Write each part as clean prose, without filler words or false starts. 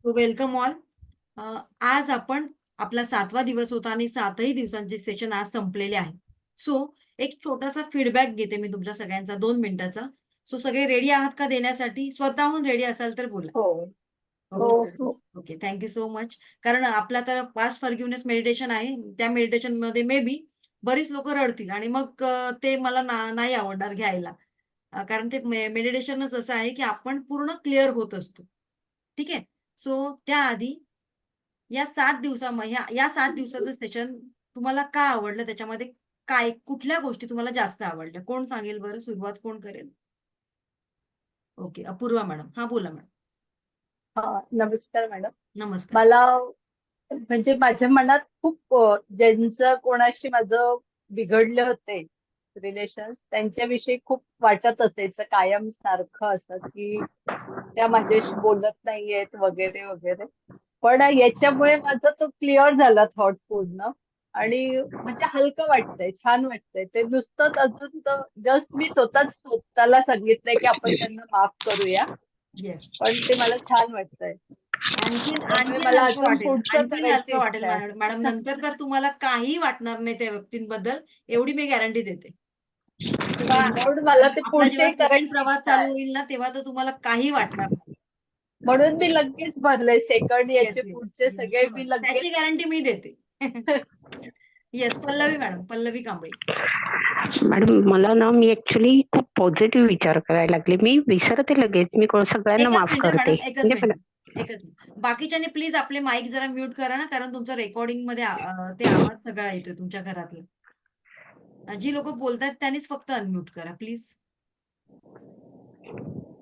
Welcome all. आज आपण आपला 7वा दिवस होता आणि 7ही दिवसांचे सेशन आज संपलेले आहे. सो एक छोटासा फीडबॅक घेते मी तुमच्या सगळ्यांचा 2 मिनिटाचा. सो सगळे रेडी आहात का देण्यासाठी? स्वतःहून रेडी असाल तर बोला. हो हो ओके. हो okay. Thank you so much. कारण आपला तर पास्ट फॉरगिव्हनेस मेडिटेशन आहे. त्या मेडिटेशनमध्ये मे बी बरीच लोकं रडतील आणि मग ते मला नाही आवडणार घ्यायला. कारण ते मेडिटेशनच असं आहे, की आपण पूर्ण क्लिअर होत असतो. ठीक आहे? सो त्याआधी या 7 या 7 दिवसाचं सेशन तुम्हाला का आवडलं? त्याच्यामध्ये काय कुठल्या गोष्टी तुम्हाला जास्त आवडल्या? कोण सांगेल बरं? सुरुवात कोण करेल? ओके. अपूर्वा मॅडम. हां, बोला मॅडम. नमस्कार मॅडम. नमस्कार. मला म्हणजे माझ्या मनात खूप ज्यांचं कोणाशी माझं बिघडले होते रिलेशन्स त्यांच्याविषयी खूप वाटत असायचं कायम सारखं असं की त्या माझ्याशी बोलत नाहीयेत वगैरे वगैरे. पण याच्यामुळे माझा तो क्लिअर झाला थॉट पूर्ण आणि म्हणजे हलकं वाटतंय, छान वाटतंय. ते नुसतंच अजून तर जस्ट मी स्वतःला सांगितलंय की आपण त्यांना माफ करूया. येस. पण ते मला छान वाटतंय. आणखीन त्यामुळे आणखीन मला हलकं अजून वाटेल. पुढचं आणखीन करायची हलकं वाटेल इच्छा आहे. मॅडम. मॅडम नंतर तर तुम्हाला काही वाटणार नाही त्या व्यक्तींबद्दल, एवढी मी गॅरंटी देते. तेव्हा म्हणून मला ते आपला जेव्हा पुढचेही सेकंड करायची प्रवास इच्छा चालू आहे. होईल ना, तेव्हा तर तुम्हाला काही वाटणार नाही. म्हणून मी लगेच भरले सेकंड येस, याचे येस. पुढचे सगळे शुअर. मी त्याची लगेच. गॅरंटी मी देते. Yes, Pallavi madam, Pallavi Kamble. Madam मला ना मी ऍक्च्युली खूप पॉझिटिव्ह विचार करायला लागले. मी विसरते लगेच. मी सगळ्यांना एकच माफ मिनिट करते. मॅडम, एकच म्हणजे मिनिट. एकच मिनिट. बाकीच्यांनी प्लीज आपले माईक जरा म्यूट करा ना, कारण तुमचं रेकॉर्डिंगमध्ये ते आवाज सगळा येतोय तुमच्या घरातला. जी लोकं बोलतायत त्यांनीच फक्त अनम्यूट करा प्लीज.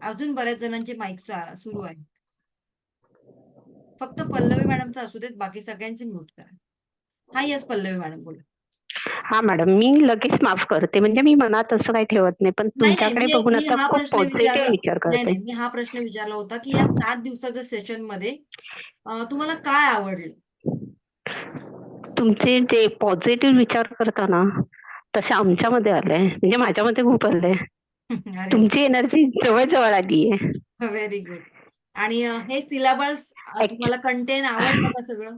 अजून बऱ्याच जणांचे माईक सुरू आहेत. फक्त पल्लवी मॅडमचं असू देत, बाकी सगळ्यांचे म्यूट करा. हां, येस पल्लवी मॅडम बोला. हा मॅडम मी लगेच माफ करते. म्हणजे मी मनात असं काही ठेवत नाही. पण नाही, नाही. तुमच्याकडे मी बघून मी आता हा खूप प्रश्न पॉझिटिव्ह विचारला विचार नाही, करते. नाही. मी हा प्रश्न विचारला होता, की या 7 दिवसाच्या सेशनमध्ये तुम्हाला काय आवडलं? तुमचे जे पॉझिटिव्ह विचार करता ना तसे आमच्यामध्ये आलंय. म्हणजे माझ्यामध्ये खूप आलंय. अरे वाह! तुमची एनर्जी जवळ आलीये. Very good. आणि हे सिलॅबस तुम्हाला कंटेन आवडलं का सगळं?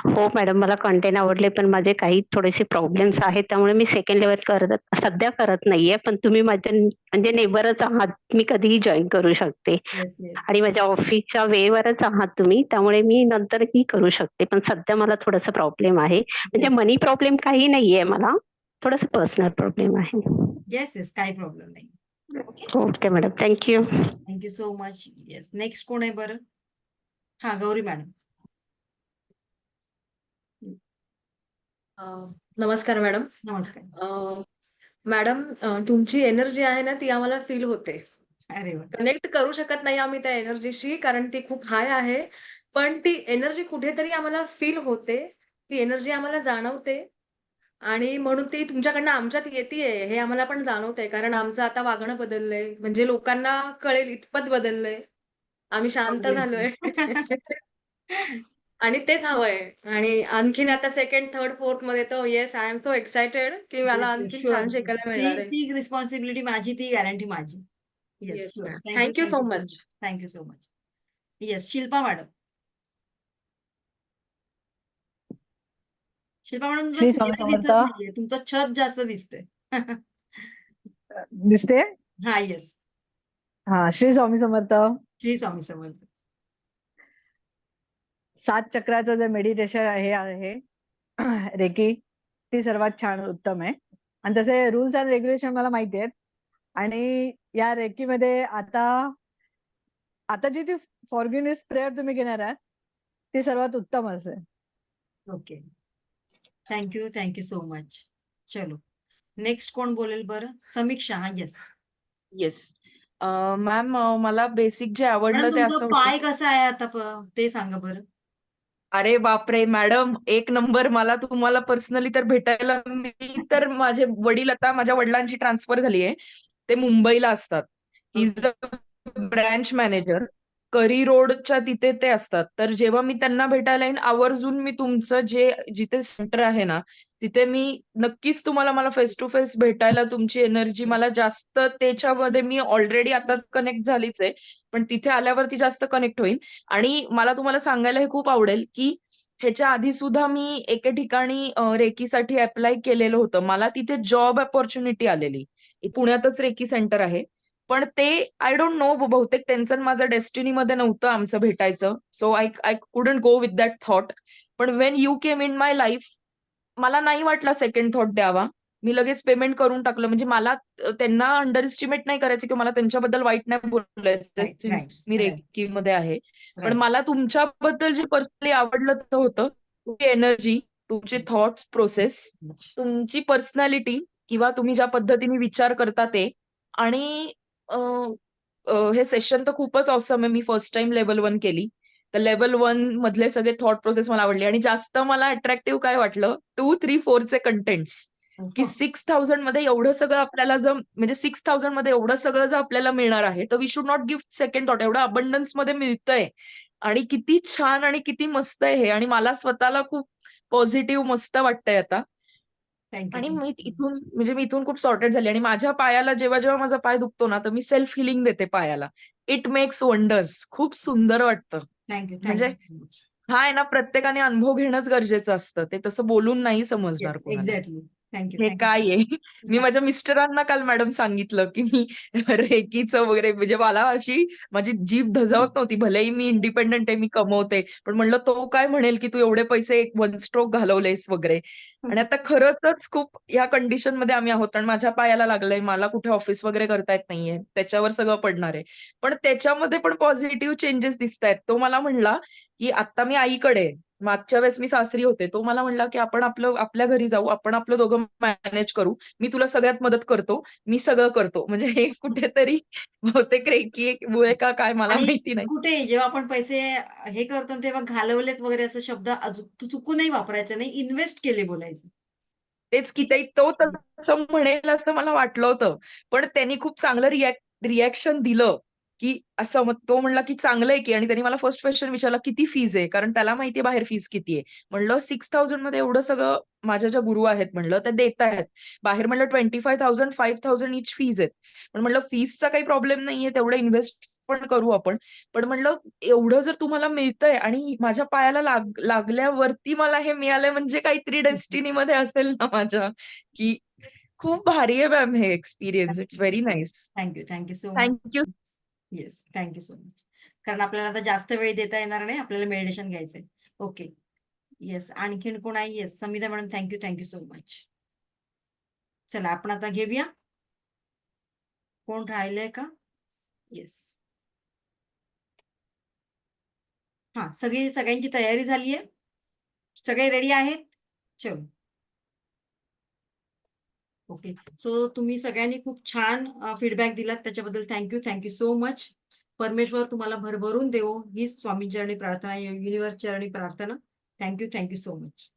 हो मॅडम मला कंटेंट आवडले. पण माझे काही थोडेसे प्रॉब्लेम्स आहेत. त्यामुळे मी सेकंड लेव्हल सध्या करत नाहीये. पण तुम्ही माझे म्हणजे नेबरच आहात. मी कधीही जॉइन करू शकते. Yes, yes. आणि माझ्या ऑफिसच्या वेळेवरच आहात तुम्ही. त्यामुळे मी नंतरही करू शकते. पण सध्या मला थोडासा प्रॉब्लेम आहे. म्हणजे येस. मनी प्रॉब्लेम काही नाहीये मला. थोडासा पर्सनल प्रॉब्लेम आहे. Yes, yes. काही प्रॉब्लेम नाही. Okay. Okay madam. Thank you. Thank you so much. Yes. Next कोण आहे बरं? हां, गौरी मॅडम. नमस्कार मॅडम. नमस्कार. मॅडम तुमची एनर्जी आहे ना ती आम्हाला फील होते. अरे वाह! कनेक्ट करू शकत नाही आम्ही त्या एनर्जीशी कारण ती खूप हाय आहे. पण ती एनर्जी कुठेतरी आम्हाला फील होते. ती एनर्जी आम्हाला जाणवते आणि म्हणून ती तुमच्याकडनं आमच्यात येतीये हे आम्हाला पण जाणवतंय. कारण आमचं आता वागणं बदललंय. म्हणजे लोकांना कळेल इतपत बदललंय. आम्ही शांत झालोय. आणि तेच हवंय आणि आणखीन आता सेकंड, थर्ड, फोर्थमध्ये तर yes I am so excited की मला येस, येस. आणखीन शुअर. छान शिकायला ती मिळणार आहे. ती रिस्पॉन्सिबिलिटी माझी, ती गॅरंटी माझी. Yes, yes sure. Ma'am. Thank you, thank you thank so you so much. Much. Thank you so much. Yes, Shilpa madam. Shilpa madam तुमचं श्री स्वामी चेहरा समर्थ. दिसत नाहीये. तुमचं छत जास्त दिसतंय. दिसते. हां, येस. हा, श्री स्वामी समर्थ. श्री स्वामी समर्थ. 7 चक्राचं जे मेडिटेशन आहे रेकी, ती सर्वात छान उत्तम आहे. आणि तसे रूल्स अँड रेग्युलेशन मला माहिती आहेत. आणि या रेकीमध्ये आता जी ती फॉरगिव्हनेस प्रेयर तुम्ही घेणार आहात ती सर्वात उत्तम असेल. Okay. Thank you, thank you so much. चलो. नेक्स्ट कोण बोलेल बरं? समीक्षा. हां, येस. येस. मॅम मला बेसिक जे आवडलं मॅडम ते तुमचा असं होतं. पाय कसा आहे आता ते सांगा बरं? अरे बापरे! मॅडम एक नंबर. मला तुम्हाला पर्सनली तर भेटायला मी तर माझे वडील आता माझ्या वडिलांची ट्रान्सफर झाली आहे. ते मुंबईला असतात. ही is a branch manager. Curry रोडच्या तिथे ते असतात. तर जेव्हा मी त्यांना भेटायला येईन आवर्जून मी तुमचं जिथे सेंटर आहे ना, तिथे मी नक्कीच तुम्हाला मला फेस टू फेस भेटायला तुमची एनर्जी मला जास्त त्याच्यामध्ये मी ऑलरेडी आता कनेक्ट झालीच आहे. पण तिथे आल्यावरती जास्त कनेक्ट होईल. आणि मला तुम्हाला सांगायला हे खूप आवडेल, की ह्याच्या आधी सुद्धा मी एके ठिकाणी रेकीसाठी अप्लाय केलेलं होतं. मला तिथे जॉब अपॉर्च्युनिटी आलेली. पुण्यातच रेकी सेंटर आहे. पण ते आय डोंट नो बहुतेक त्यांचं आणि माझं डेस्टिनीमध्ये नव्हतं आमचं भेटायचं. So I I couldn't go with that thought. पण when you came in my life मला नाही वाटला सेकंड थॉट द्यावा. मी लगेच पेमेंट करून टाकलं. म्हणजे मला त्यांना अंडर एस्टिमेट नाही करायचं किंवा मला त्यांच्याबद्दल वाईट नाही बोलायचं राईट, सिन्स राईट, मी राईट, रेकीमध्ये आहे. पण राईट. मला तुमच्याबद्दल जे पर्सनली आवडलं ते होतं तुमची एनर्जी, तुमचे थॉट्स प्रोसेस, तुमची पर्सनॅलिटी किंवा तुम्ही ज्या पद्धतीने विचार करता ते. आणि अ, हे सेशन तर खूपच ऑसम आहे. मी फर्स्ट टाइम लेव्हल 1 केली. तर लेव्हल 1 मधले सगळे थॉट प्रोसेस मला आवडली आणि जास्त मला अट्रॅक्टिव्ह काय वाटलं 2, 3, 4 चे कंटेंट्स. की 6000 मध्ये एवढं सगळं आपल्याला जर म्हणजे 6000 मध्ये एवढं सगळं जर आपल्याला मिळणार आहे, तर we should not give second thought. एवढं अबंडन्स मध्ये मिळतंय आणि किती छान आणि किती मस्त आहे हे. आणि मला स्वतःला खूप पॉझिटिव्ह मस्त वाटतंय आता. थँक्यू, आणि थँक्यू. मी इथून खूप सॉर्टेड झाली आणि माझ्या पायाला जेव्हा जेव्हा माझा पाय दुखतो ना, तर मी सेल्फ हिलिंग देते पायाला. It makes wonders. खूप सुंदर वाटतं. थँक्यू, म्हणजे थँक्यू. हा आहे ना, प्रत्येकाने अनुभव घेणंच गरजेचं असतं. ते तसं बोलून नाही समजणार येस, कोणाला. एक्झॅक्टली. थँक्यू, हे थँक्यू काय सो आहे? मी माझ्या मिस्टरांना काल मॅडम सांगितलं, की मी रेकीचं वगैरे म्हणजे मला अशी माझी जीभ धजावत नव्हती. भलेही मी इंडिपेंडंट आहे, मी कमवते. पण म्हणलं तो काय म्हणेल, की तू एवढे पैसे वन स्ट्रोक घालवलेस वगैरे. आणि आता खरंच खूप या कंडिशनमध्ये आम्ही आहोत. कारण माझ्या पायाला लागलंय. मला कुठे ऑफिस वगैरे करता येत नाहीये. त्याच्यावर सगळं पडणार आहे. पण त्याच्यामध्ये पण पॉझिटिव्ह चेंजेस दिसतायत. तो मला म्हणला, की आता मी आईकडे आहे. मागच्या वेळेस मी सासरी होते. तो मला म्हणला, की आपण आपल्या घरी जाऊ. आपण आपलं दोघं मॅनेज करू. मी तुला सगळ्यात मदत करतो. मी सगळं करतो. म्हणजे हे कुठेतरी बहुतेक रेकीमुळे का काय मला आणि माहिती नाही. कुठे जेव्हा आपण पैसे हे करतो ना, तेव्हा घालवलेत वगैरे असा शब्द चुकूनही वापरायचा नाही. इन्व्हेस्ट केले बोलायचं. तेच की तो तसं म्हणेल असं मला वाटलं होतं. पण त्यांनी खूप चांगलं रिएक्शन दिलं, की असं मग तो म्हणला, की "चांगलं आहे की." आणि त्यांनी मला फर्स्ट क्वेश्चन विचारला, "किती फीज आहे?" कारण त्याला माहिती आहे बाहेर फीज किती आहे. म्हणलं 6000 मध्ये एवढं सगळं माझ्या ज्या गुरु आहेत म्हणलं त्या देतायत. बाहेर म्हणलं 25,000, 5000 ईच फीज आहेत. पण म्हणलं फीजचा काही प्रॉब्लेम नाहीये. तेवढं इन्व्हेस्ट पण करू आपण. पण म्हणलं एवढं जर तुम्हाला मिळतंय आणि माझ्या पायाला लागल्यावरती मला हे मिळालंय म्हणजे काहीतरी डेस्टिनीमध्ये असेल ना माझ्या, की खूप भारी आहे मॅम हे experience. It's very nice. Thank you, thank you so much. Thank you. Yes, thank you so much. कारण आपल्याला आता जास्त वेळ देता येणार नाही. आपल्याला मेडिटेशन घ्यायचंय. ओके. येस. आणखीन कोण आहे? Yes. Samita madam thank you, thank you so much. चला आपण आता घेऊया. कोण राहिलंय का? येस. हा, सगळ्यांची तयारी झाली आहे. सगळे रेडी आहेत? चलो. ओके. सो तुम्ही सगळ्यांनी खूप छान फीडबॅक दिलात. त्याच्याबद्दल थँक्यू, थँक्यू सो मच. परमेश्वर तुम्हाला भरभरून देवो हीच स्वामींचरणी प्रार्थना, युनिव्हर्स चरणी प्रार्थना. Thank you, thank you so much.